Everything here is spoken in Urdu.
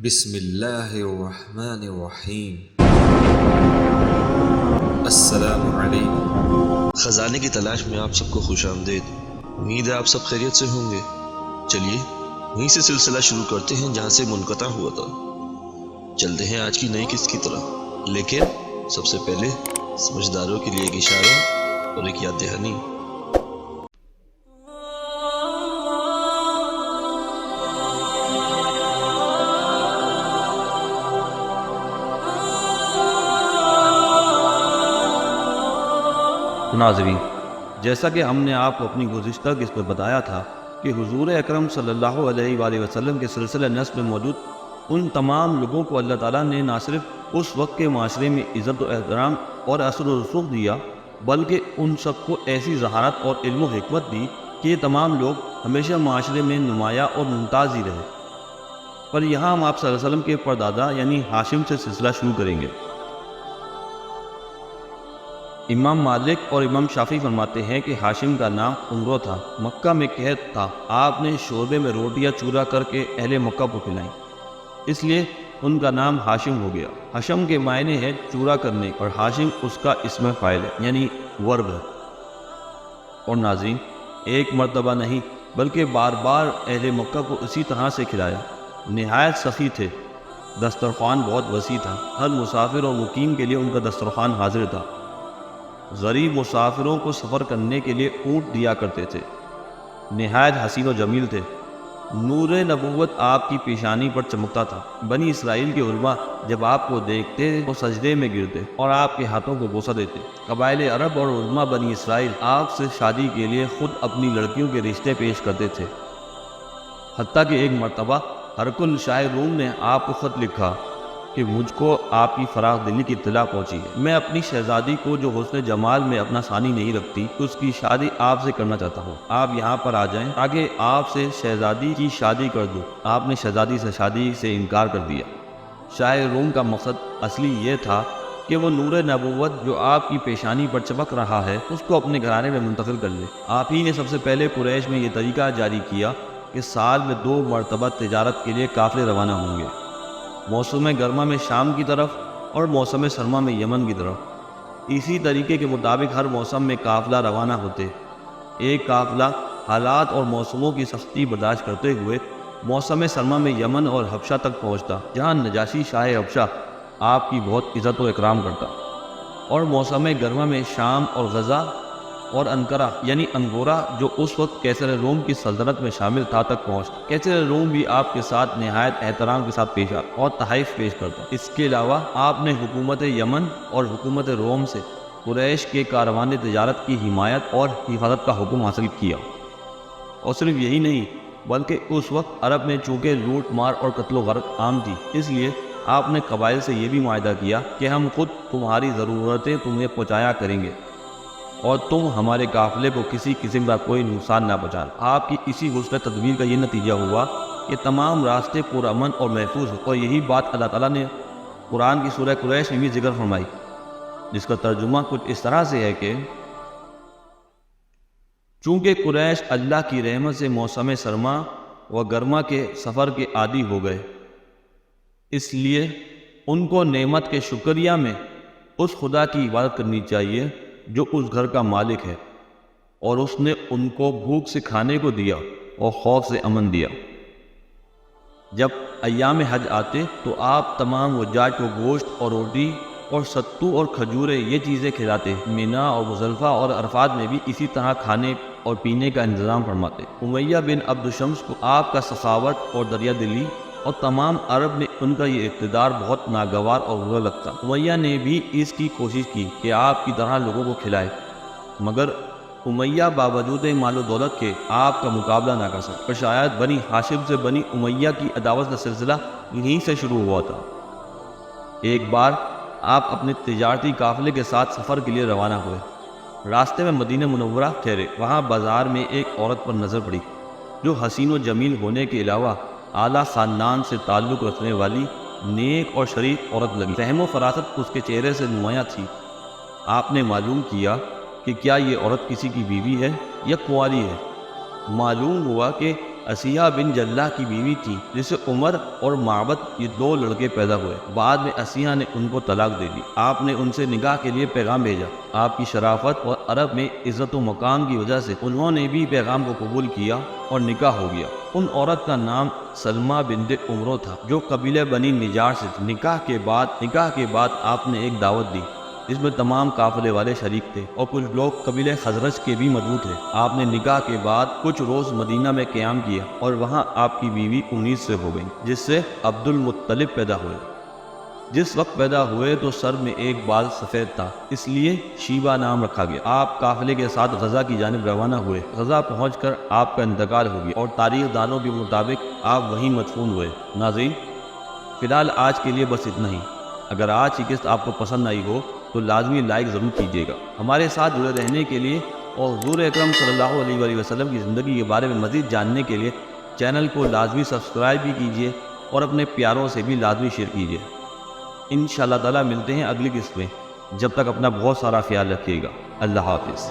بسم اللہ الرحمن الرحیم۔ السلام علیکم۔ خزانے کی تلاش میں آپ سب کو خوش آمدید۔ امید ہے آپ سب خیریت سے ہوں گے۔ چلیے وہیں سے سلسلہ شروع کرتے ہیں جہاں سے منقطع ہوا تھا۔ چلتے ہیں آج کی نئی قسط کی طرف، لیکن سب سے پہلے سمجھداروں کے لیے ایک اشارہ اور ایک یاد دہانی۔ ناظرین، جیسا کہ ہم نے آپ کو اپنی گزشتہ قسط میں بتایا تھا کہ حضور اکرم صلی اللہ علیہ وآلہ وسلم کے سلسلہ نسب میں موجود ان تمام لوگوں کو اللہ تعالیٰ نے نہ صرف اس وقت کے معاشرے میں عزت و احترام اور اثر و رسوخ دیا، بلکہ ان سب کو ایسی ذہانت اور علم و حکمت دی کہ یہ تمام لوگ ہمیشہ معاشرے میں نمایاں اور ممتاز ہی رہے۔ پر یہاں ہم آپ صلی اللہ علیہ وسلم کے پردادا یعنی ہاشم سے سلسلہ شروع کریں گے۔ امام مالک اور امام شافعی فرماتے ہیں کہ ہاشم کا نام عمرو تھا، مکہ میں قحط تھا، آپ نے شوربے میں روٹیاں چورا کر کے اہل مکہ کو کھلائیں، اس لیے ان کا نام ہاشم ہو گیا۔ ہشم کے معنی ہے چورا کرنے اور ہاشم اس کا اسم فاعل ہے یعنی ورب ہے۔ اور ناظرین، ایک مرتبہ نہیں بلکہ بار بار اہل مکہ کو اسی طرح سے کھلایا۔ نہایت سخی تھے، دسترخوان بہت وسیع تھا، ہر مسافر اور مقیم کے لیے ان کا دسترخوان حاضر تھا۔ غریب مسافروں کو سفر کرنے کے لیے اونٹ دیا کرتے تھے۔ نہایت حسین و جمیل تھے، نور نبوت آپ کی پیشانی پر چمکتا تھا۔ بنی اسرائیل کے علماء جب آپ کو دیکھتے تو سجدے میں گرتے اور آپ کے ہاتھوں کو بوسہ دیتے۔ قبائل عرب اور علماء بنی اسرائیل آپ سے شادی کے لیے خود اپنی لڑکیوں کے رشتے پیش کرتے تھے، حتیٰ کہ ایک مرتبہ ہرقل شاہ روم نے آپ کو خط لکھا کہ مجھ کو آپ کی فراخ دلی کی اطلاع پہنچی ہے، میں اپنی شہزادی کو جو حسن جمال میں اپنا ثانی نہیں رکھتی اس کی شادی آپ سے کرنا چاہتا ہوں، آپ یہاں پر آ جائیں تاکہ آپ سے شہزادی کی شادی کر دوں۔ آپ نے شہزادی سے شادی سے انکار کر دیا۔ شاہ روم کا مقصد اصلی یہ تھا کہ وہ نور نبوت جو آپ کی پیشانی پر چمک رہا ہے اس کو اپنے گھرانے میں منتقل کر لے۔ آپ ہی نے سب سے پہلے قریش میں یہ طریقہ جاری کیا کہ سال میں 2 مرتبہ تجارت کے لیے قافلے روانہ ہوں گے، موسم گرما میں شام کی طرف اور موسم سرما میں یمن کی طرف۔ اسی طریقے کے مطابق ہر موسم میں قافلہ روانہ ہوتے۔ ایک قافلہ حالات اور موسموں کی سختی برداشت کرتے ہوئے موسم سرما میں یمن اور حبشہ تک پہنچتا، جہاں نجاشی شاہ حبشہ آپ کی بہت عزت و اکرام کرتا، اور موسم گرما میں شام اور غزہ اور انقرہ یعنی انگورا جو اس وقت قیصر روم کی سلطنت میں شامل تھا تک پہنچتا۔ قیصر روم بھی آپ کے ساتھ نہایت احترام کے ساتھ پیش آتا اور تحائف پیش کرتا۔ اس کے علاوہ آپ نے حکومت یمن اور حکومت روم سے قریش کے کاروان تجارت کی حمایت اور حفاظت کا حکم حاصل کیا۔ اور صرف یہی نہیں بلکہ اس وقت عرب میں چونکہ لوٹ مار اور قتل و غارت عام تھی، اس لیے آپ نے قبائل سے یہ بھی معاہدہ کیا کہ ہم خود تمہاری ضرورتیں تمہیں پہنچایا کریں گے اور تم ہمارے قافلے کو کسی قسم کا کوئی نقصان نہ پہنچانا۔ آپ کی اسی حسن تدبیر کا یہ نتیجہ ہوا کہ تمام راستے پرامن اور محفوظ ہو، اور یہی بات اللہ تعالیٰ نے قرآن کی سورہ قریش میں بھی ذکر فرمائی، جس کا ترجمہ کچھ اس طرح سے ہے کہ چونکہ قریش اللہ کی رحمت سے موسم سرما و گرما کے سفر کے عادی ہو گئے، اس لیے ان کو نعمت کے شکریہ میں اس خدا کی عبادت کرنی چاہیے جو اس گھر کا مالک ہے، اور اس نے ان کو بھوک سے کھانے کو دیا اور خوف سے امن دیا۔ جب ایام حج آتے تو آپ تمام حجاج کو گوشت اور روٹی اور ستو اور کھجوریں یہ چیزیں کھلاتے۔ مینا اور مزدلفہ اور عرفات میں بھی اسی طرح کھانے اور پینے کا انتظام فرماتے۔ امیہ بن عبد شمس کو آپ کا سخاوت اور دریا دلی اور تمام عرب نے ان کا یہ اقتدار بہت ناگوار اور برا لگتا۔ امیہ نے بھی اس کی کوشش کی کہ آپ کی طرح لوگوں کو کھلائے، مگر امیہ باوجود مال و دولت کے آپ کا مقابلہ نہ کر سکا، اور شاید بنی ہاشم سے بنی امیہ کی عداوت کا سلسلہ یہیں سے شروع ہوا تھا۔ ایک بار آپ اپنے تجارتی قافلے کے ساتھ سفر کے لیے روانہ ہوئے۔ راستے میں مدینہ منورہ ٹھہرے، وہاں بازار میں ایک عورت پر نظر پڑی جو حسین و جمیل ہونے کے علاوہ اعلیٰ خاندان سے تعلق رکھنے والی نیک اور شریف عورت لگی۔ فہم و فراست اس کے چہرے سے نمایاں تھی۔ آپ نے معلوم کیا کہ کیا یہ عورت کسی کی بیوی ہے یا کنواری ہے۔ معلوم ہوا کہ اسیہ بن جلہ کی بیوی تھی جسے عمر اور معبد یہ 2 لڑکے پیدا ہوئے۔ بعد میں اسیہ نے ان کو طلاق دے دی۔ آپ نے ان سے نکاح کے لیے پیغام بھیجا۔ آپ کی شرافت اور عرب میں عزت و مقام کی وجہ سے انہوں نے بھی پیغام کو قبول کیا اور نکاح ہو گیا۔ ان عورت کا نام سلمہ بنت عمرو تھا جو قبیلہ بنی نجار سے تھی۔ نکاح کے بعد آپ نے ایک دعوت دی جس میں تمام قافلے والے شریک تھے اور کچھ لوگ قبیلہ خزرج کے بھی موجود تھے۔ آپ نے نکاح کے بعد کچھ روز مدینہ میں قیام کیا اور وہاں آپ کی بیوی 19 سے ہو گئی جس سے عبد المطلب پیدا ہوئے۔ جس وقت پیدا ہوئے تو سر میں ایک بال سفید تھا، اس لیے شیبہ نام رکھا گیا۔ آپ قافلے کے ساتھ غزہ کی جانب روانہ ہوئے۔ غزہ پہنچ کر آپ کا انتقال ہو گیا اور تاریخ دانوں کے مطابق آپ وہیں مدفون ہوئے۔ ناظرین، فی الحال آج کے لیے بس اتنا ہی۔ اگر آج کی قسط آپ کو پسند آئی ہو تو لازمی لائک ضرور کیجیے گا۔ ہمارے ساتھ جڑے رہنے کے لیے اور حضور اکرم صلی اللہ علیہ وآلہ وسلم کی زندگی کے بارے میں مزید جاننے کے لیے چینل کو لازمی سبسکرائب بھی کیجیے اور اپنے پیاروں سے بھی لازمی شیئر کیجیے۔ انشاءاللہ تعالیٰ ملتے ہیں اگلی قسط میں۔ جب تک اپنا بہت سارا خیال رکھیے گا۔ اللہ حافظ۔